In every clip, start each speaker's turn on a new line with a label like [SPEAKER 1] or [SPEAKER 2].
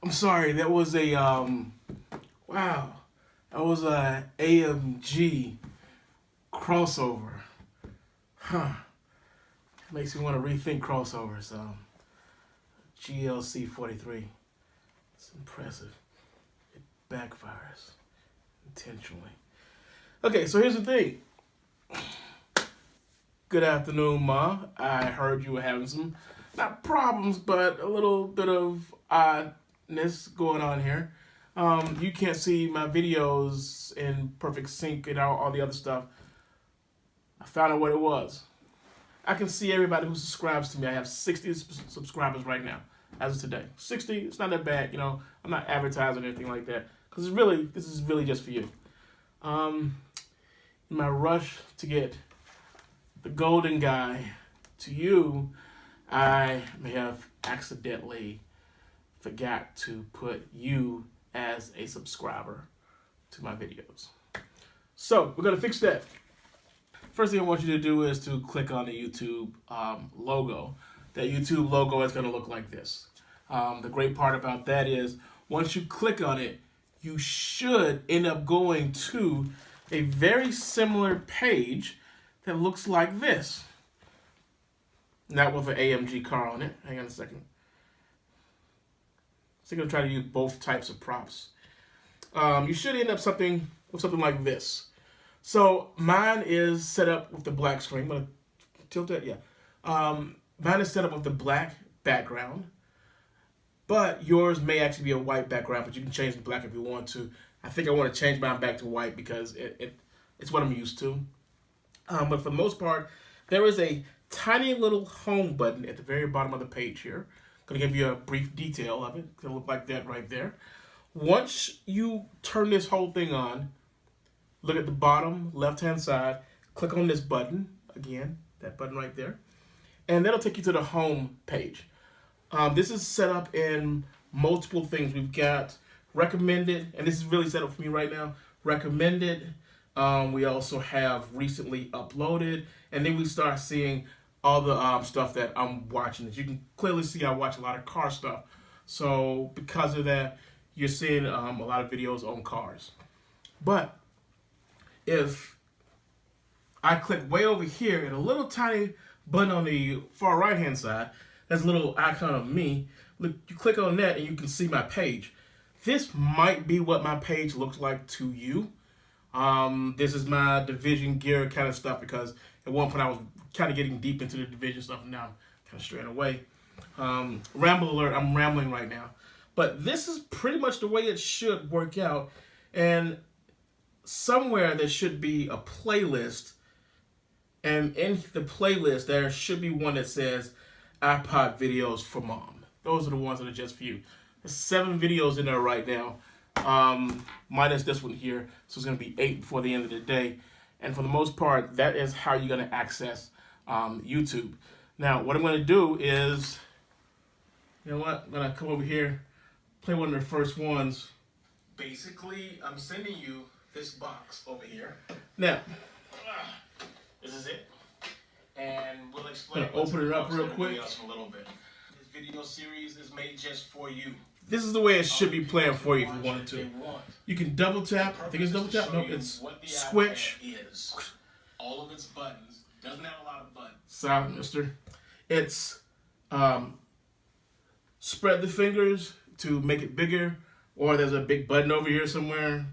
[SPEAKER 1] I'm sorry, that was a wow, that was a AMG crossover. Huh. Makes me want to rethink crossovers. GLC 43. It's impressive. It backfires intentionally. Okay, so here's the thing. Good afternoon, Ma. I heard you were having some, not problems, but a little bit of oddness going on here. You can't see my videos in perfect sync and all the other stuff. I found out what it was. I can see everybody who subscribes to me. I have 60 subscribers right now, as of today. 60, it's not that bad, you know. I'm not advertising or anything like that. Because this is really just for you. In my rush to get the golden guy to you, I may have accidentally forgot to put you as a subscriber to my videos. So we're going to fix that. First thing I want you to do is to click on the YouTube logo. That YouTube logo is going to look like this. The great part about that is once you click on it, you should end up going to a very similar page that looks like this. Not with an AMG car on it. Hang on a second. So I'm going to try to use both types of props. You should end up with something like this. So mine is set up with the black screen. I'm going to tilt that, yeah. Mine is set up with the black background. But yours may actually be a white background, but you can change the black if you want to. I think I want to change mine back to white because it's what I'm used to. But for the most part, there is a tiny little home button at the very bottom of the page here. I'm going to give you a brief detail of it. It's going to look like that right there. Once you turn this whole thing on, look at the bottom left-hand side, click on this button, again, that button right there, and that'll take you to the home page. This is set up in multiple things. We've got recommended, and this is really set up for me right now, recommended. We also have recently uploaded, and then we start seeing all the stuff that I'm watching. As you can clearly see, I watch a lot of car stuff. So because of that, you're seeing a lot of videos on cars. But if I click way over here at a little tiny button on the far right hand side, that's a little icon of me. Look, you click on that and you can see my page. This might be what my page looks like to you. This is my division gear kind of stuff because at one point I was kind of getting deep into the division stuff and now I'm kind of straying away. Ramble alert, I'm rambling right now. But this is pretty much the way it should work out. And somewhere there should be a playlist, and in the playlist there should be one that says iPod videos for mom. Those are the ones that are just for you. There's 7 videos in there right now, minus this one here, so it's going to be 8 before the end of the day. And for the most part, that is how you're going to access YouTube. Now, what I'm going to do is, you know what, I'm going to come over here, play one of the first ones. Basically, I'm sending you this box over here. Now, this is it, and we'll explain. Open it up real quick. A little bit. This video series is made just for you. This is the way it should be playing for you if you wanted to. You can double tap. I think it's double tap. Nope, it's switch. All of its buttons. Doesn't have a lot of buttons. Sorry, mister. It's spread the fingers to make it bigger, or there's a big button over here somewhere.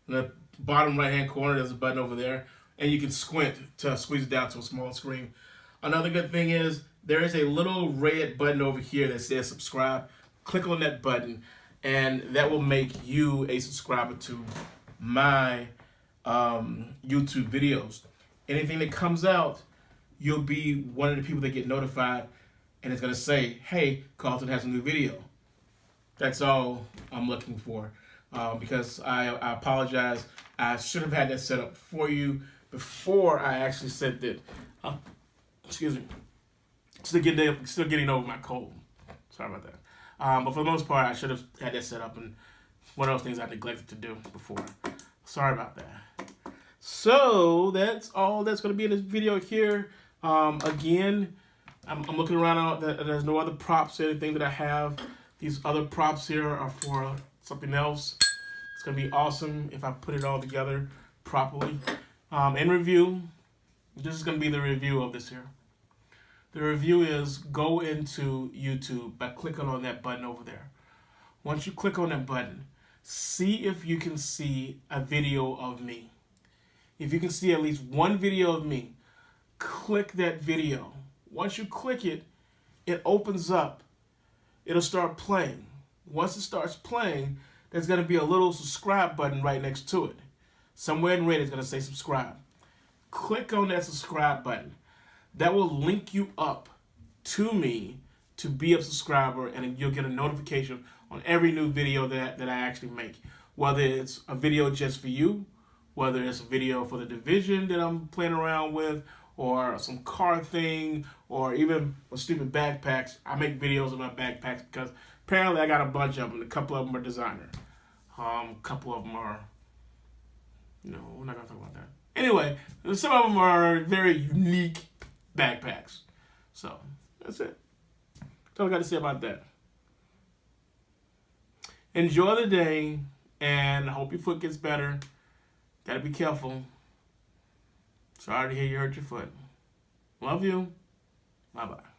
[SPEAKER 1] In the bottom right-hand corner, there's a button over there, and you can squint to squeeze it down to a small screen. Another good thing is there is a little red button over here that says subscribe. Click on that button, and that will make you a subscriber to my YouTube videos. Anything that comes out, you'll be one of the people that get notified, and it's going to say, hey, Carlton has a new video. That's all I'm looking for. Because I apologize. I should have had that set up for you before I actually sent it. Excuse me. Still getting over my cold. Sorry about that. But for the most part, I should have had that set up, and one of those things I neglected to do before. Sorry about that. So that's all that's going to be in this video here. Again, I'm looking around. There's no other props or anything that I have. These other props here are for something else. It's going to be awesome if I put it all together properly. In review, this is going to be the review of this here. The review is go into YouTube by clicking on that button over there. Once you click on that button, see if you can see a video of me. If you can see at least one video of me, click that video. Once you click it, it opens up. It'll start playing. Once it starts playing, there's going to be a little subscribe button right next to it. Somewhere in red it's going to say subscribe. Click on that subscribe button. That will link you up to me to be a subscriber, and you'll get a notification on every new video that I actually make. Whether it's a video just for you, whether it's a video for the division that I'm playing around with, or some car thing, or even with stupid backpacks. I make videos of my backpacks because apparently I got a bunch of them. A couple of them are designer. A couple of them are, no, we're not going to talk about that. Anyway, some of them are very unique backpacks. So, that's it. That's all I got to say about that. Enjoy the day, and I hope your foot gets better. Gotta be careful. Sorry to hear you hurt your foot. Love you. Bye-bye.